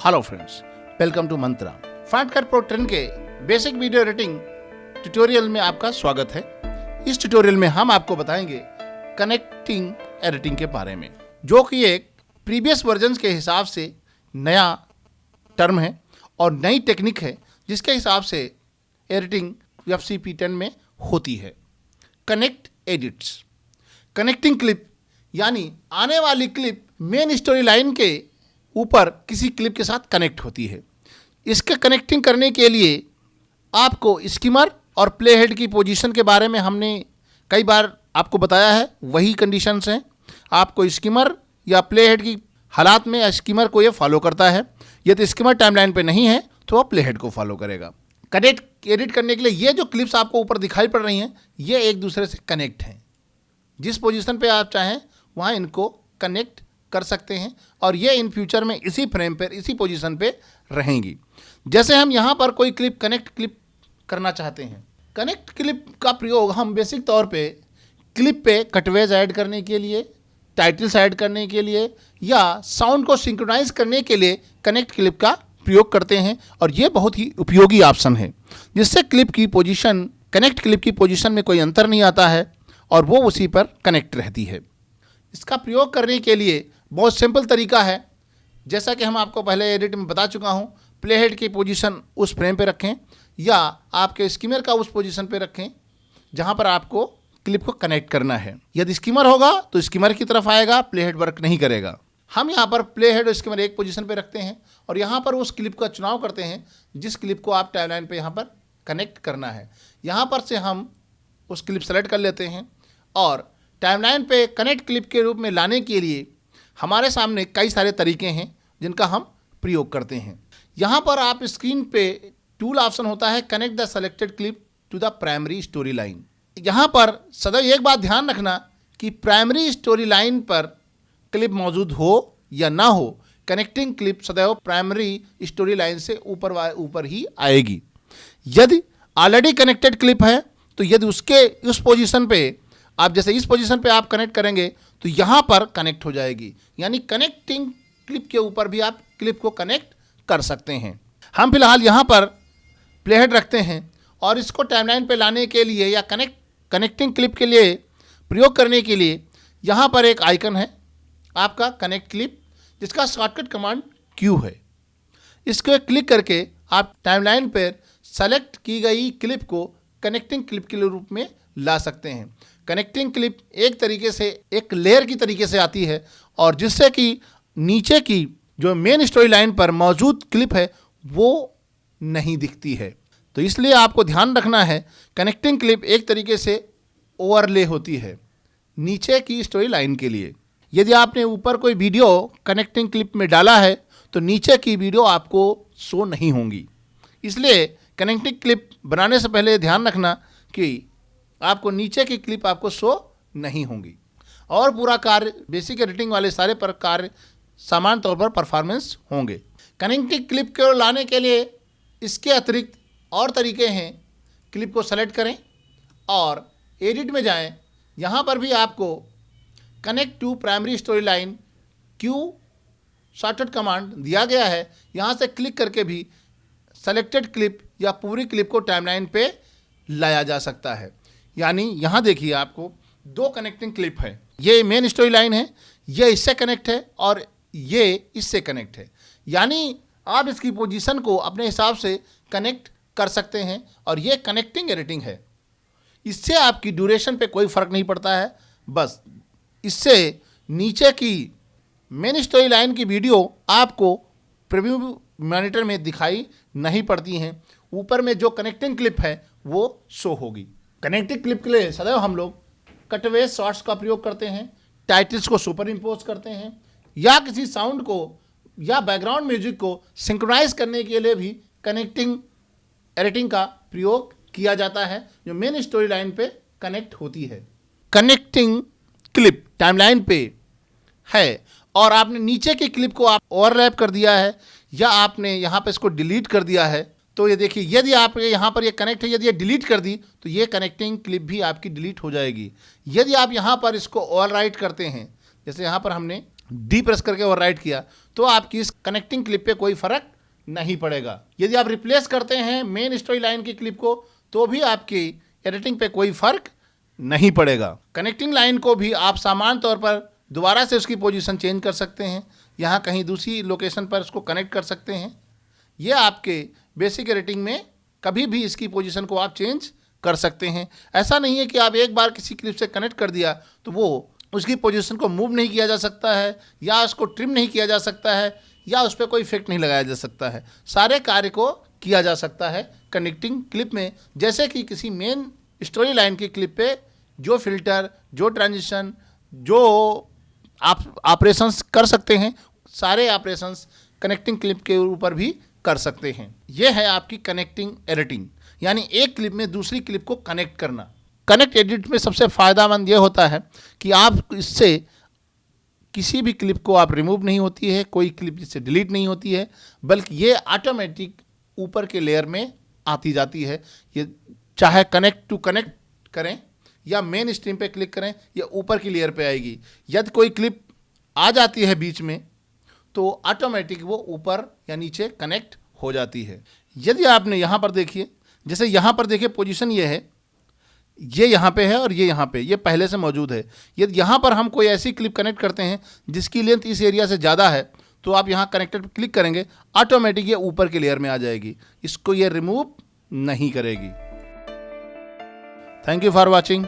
Hello friends, welcome to Mantra. Final cut pro 10 के basic video editing tutorial में आपका स्वागत है। इस ट्यूटोरियल में हम आपको बताएंगे कनेक्टिंग एडिटिंग के बारे में, जो कि एक प्रीवियस वर्जन्स के हिसाब से नया टर्म है और नई टेक्निक है जिसके हिसाब से एडिटिंग FCP 10 में होती है। कनेक्ट एडिट्स, कनेक्टिंग क्लिप यानी आने वाली क्लिप मेन स्टोरी लाइन के ऊपर किसी क्लिप के साथ कनेक्ट होती है। इसके कनेक्टिंग करने के लिए आपको स्किमर और प्ले हेड की पोजीशन के बारे में हमने कई बार आपको बताया है। वही कंडीशंस हैं। आपको स्किमर या प्ले हेड की हालात में स्किमर को ये फॉलो करता है। यदि स्किमर टाइमलाइन पे नहीं है तो वह प्ले हेड को फॉलो करेगा। कनेक्ट एडिट करने के लिए ये जो क्लिप्स आपको ऊपर दिखाई पड़ रही हैं, ये एक दूसरे से कनेक्ट हैं। जिस पोजीशन पे आप चाहें वहाँ इनको कनेक्ट कर सकते हैं और ये इन फ्यूचर में इसी फ्रेम पर, इसी पोजीशन पे रहेंगी। जैसे हम यहाँ पर कोई कनेक्ट क्लिप करना चाहते हैं। कनेक्ट क्लिप का प्रयोग हम बेसिक तौर पे क्लिप पे कटवेज ऐड करने के लिए, टाइटल्स ऐड करने के लिए या साउंड को सिंक्रोनाइज करने के लिए कनेक्ट क्लिप का प्रयोग करते हैं और ये बहुत ही उपयोगी ऑप्शन है, जिससे क्लिप की पोजीशन, कनेक्ट क्लिप की पोजीशन में कोई अंतर नहीं आता है और वो उसी पर कनेक्ट रहती है। इसका प्रयोग करने के लिए बहुत सिंपल तरीका है। जैसा कि हम आपको पहले एडिट में बता चुका हूँ, प्ले हेड की पोजीशन उस फ्रेम पे रखें या आपके स्किमर का उस पोजीशन पे रखें जहाँ पर आपको क्लिप को कनेक्ट करना है। यदि स्किमर होगा तो स्किमर की तरफ आएगा, प्ले हेड वर्क नहीं करेगा। हम यहाँ पर प्ले हेड और स्किमर एक पोजीशन पे रखते हैं और यहाँ पर उस क्लिप का चुनाव करते हैं जिस क्लिप को आप टाइमलाइन पे यहाँ पर कनेक्ट करना है। यहाँ पर से हम उस क्लिप सेलेक्ट कर लेते हैं और टाइमलाइन पे कनेक्ट क्लिप के रूप में लाने के लिए हमारे सामने कई सारे तरीके हैं जिनका हम प्रयोग करते हैं। यहाँ पर आप स्क्रीन पे टूल ऑप्शन होता है, connect the selected clip to the primary story line. यहाँ पर सदैव एक बात ध्यान रखना कि प्राइमरी स्टोरी लाइन पर क्लिप मौजूद हो या ना हो, कनेक्टिंग क्लिप सदैव प्राइमरी स्टोरी लाइन से ऊपर ही आएगी। यदि ऑलरेडी कनेक्टेड क्लिप है तो यदि उसके उस पोजीशन पे आप, जैसे इस पोजीशन पे आप कनेक्ट करेंगे तो यहाँ पर कनेक्ट हो जाएगी। यानी कनेक्टिंग क्लिप के ऊपर भी आप क्लिप को कनेक्ट कर सकते हैं। हम फिलहाल यहाँ पर प्ले हेड रखते हैं और इसको टाइमलाइन पे लाने के लिए या कनेक्टिंग क्लिप के लिए प्रयोग करने के लिए यहाँ पर एक आइकन है आपका कनेक्ट क्लिप, जिसका शॉर्टकट कमांड Q है। इसको क्लिक करके आप टाइमलाइन पर सेलेक्ट की गई क्लिप को कनेक्टिंग क्लिप के रूप में ला सकते हैं। कनेक्टिंग क्लिप एक तरीके से एक लेयर की तरीके से आती है और जिससे कि नीचे की जो मेन स्टोरी लाइन पर मौजूद क्लिप है वो नहीं दिखती है। तो इसलिए आपको ध्यान रखना है, कनेक्टिंग क्लिप एक तरीके से ओवरले होती है नीचे की स्टोरी लाइन के लिए। यदि आपने ऊपर कोई वीडियो कनेक्टिंग क्लिप में डाला है तो नीचे की वीडियो आपको शो नहीं होंगी। इसलिए कनेक्टिंग क्लिप बनाने से पहले ध्यान रखना कि आपको नीचे की क्लिप आपको शो नहीं होंगी और पूरा कार्य, बेसिक एडिटिंग वाले सारे पर कार्य समान तौर पर परफॉर्मेंस होंगे। कनेक्टिंग क्लिप को लाने के लिए इसके अतिरिक्त और तरीके हैं। क्लिप को सेलेक्ट करें और एडिट में जाएं। यहाँ पर भी आपको connect to primary story line Q shortcut command दिया गया है। यहाँ से क्लिक करके भी सेलेक्टेड क्लिप या पूरी क्लिप को टाइमलाइन पे लाया जा सकता है। यानी यहाँ देखिए, आपको दो कनेक्टिंग क्लिप है। ये मेन स्टोरी लाइन है, ये इससे कनेक्ट है और ये इससे कनेक्ट है। यानी आप इसकी पोजीशन को अपने हिसाब से कनेक्ट कर सकते हैं और ये कनेक्टिंग एडिटिंग है। इससे आपकी ड्यूरेशन पे कोई फ़र्क नहीं पड़ता है। बस इससे नीचे की मेन स्टोरी लाइन की वीडियो आपको प्रीव्यू मॉनिटर में दिखाई नहीं पड़ती हैं। ऊपर में जो कनेक्टिंग क्लिप है वो शो होगी। कनेक्टिंग क्लिप के लिए सदैव हम लोग कटवेज शॉट्स का प्रयोग करते हैं, टाइटल्स को सुपर इम्पोज करते हैं या किसी साउंड को या बैकग्राउंड म्यूजिक को सिंक्रोनाइज करने के लिए भी कनेक्टिंग एडिटिंग का प्रयोग किया जाता है, जो मेन स्टोरी लाइन पे कनेक्ट होती है। कनेक्टिंग क्लिप टाइमलाइन पे है और आपने नीचे की क्लिप को आप ओवरलैप कर दिया है या आपने यहाँ पे इसको डिलीट कर दिया है, तो ये देखिए, यदि आप यहाँ पर ये कनेक्ट है, यदि ये डिलीट कर दी तो ये कनेक्टिंग क्लिप भी आपकी डिलीट हो जाएगी। यदि आप यहाँ पर इसको ओवरराइट करते हैं, जैसे यहाँ पर हमने डी प्रेस करके ओवरराइट किया, तो आपकी इस कनेक्टिंग क्लिप पे कोई फर्क नहीं पड़ेगा। यदि आप रिप्लेस करते हैं मेन स्टोरी लाइन की क्लिप को तो भी आपकी एडिटिंग पे कोई फर्क नहीं पड़ेगा। कनेक्टिंग लाइन को भी आप सामान्य तौर पर दोबारा से उसकी पोजीशन चेंज कर सकते हैं, यहाँ कहीं दूसरी लोकेशन पर उसको कनेक्ट कर सकते हैं। यह आपके बेसिक एडिटिंग में कभी भी इसकी पोजीशन को आप चेंज कर सकते हैं। ऐसा नहीं है कि आप एक बार किसी क्लिप से कनेक्ट कर दिया तो वो उसकी पोजीशन को मूव नहीं किया जा सकता है, या उसको ट्रिम नहीं किया जा सकता है, या उस पर कोई इफेक्ट नहीं लगाया जा सकता है। सारे कार्य को किया जा सकता है कनेक्टिंग क्लिप में। जैसे कि किसी मेन स्टोरी लाइन की क्लिप पे जो फिल्टर, जो ट्रांजिशन, जो आप ऑपरेशंस कर सकते हैं, सारे ऑपरेशंस कनेक्टिंग क्लिप के ऊपर भी कर सकते हैं। यह है आपकी कनेक्टिंग एडिटिंग, यानी एक क्लिप में दूसरी क्लिप को कनेक्ट करना। कनेक्ट एडिट में सबसे फ़ायदेमंद यह होता है कि आप इससे किसी भी क्लिप को आप रिमूव नहीं होती है, कोई क्लिप इससे डिलीट नहीं होती है, बल्कि ये ऑटोमेटिक ऊपर के लेयर में आती जाती है। ये चाहे कनेक्ट टू कनेक्ट करें या मेन स्ट्रीम पे क्लिक करें, ये ऊपर की लेयर पे आएगी। यदि कोई क्लिप आ जाती है बीच में तो ऑटोमेटिक वो ऊपर या नीचे कनेक्ट हो जाती है। यदि आपने यहाँ पर देखिए, जैसे यहाँ पर देखिए पोजीशन ये है, ये यहाँ पे है और ये यहाँ पे, ये पहले से मौजूद है। यदि यहाँ पर हम कोई ऐसी क्लिप कनेक्ट करते हैं जिसकी लेंथ इस एरिया से ज़्यादा है तो आप यहाँ कनेक्टेड पर क्लिक करेंगे, ऑटोमेटिक ये ऊपर के लेयर में आ जाएगी, इसको ये रिमूव नहीं करेगी। Thank you for watching.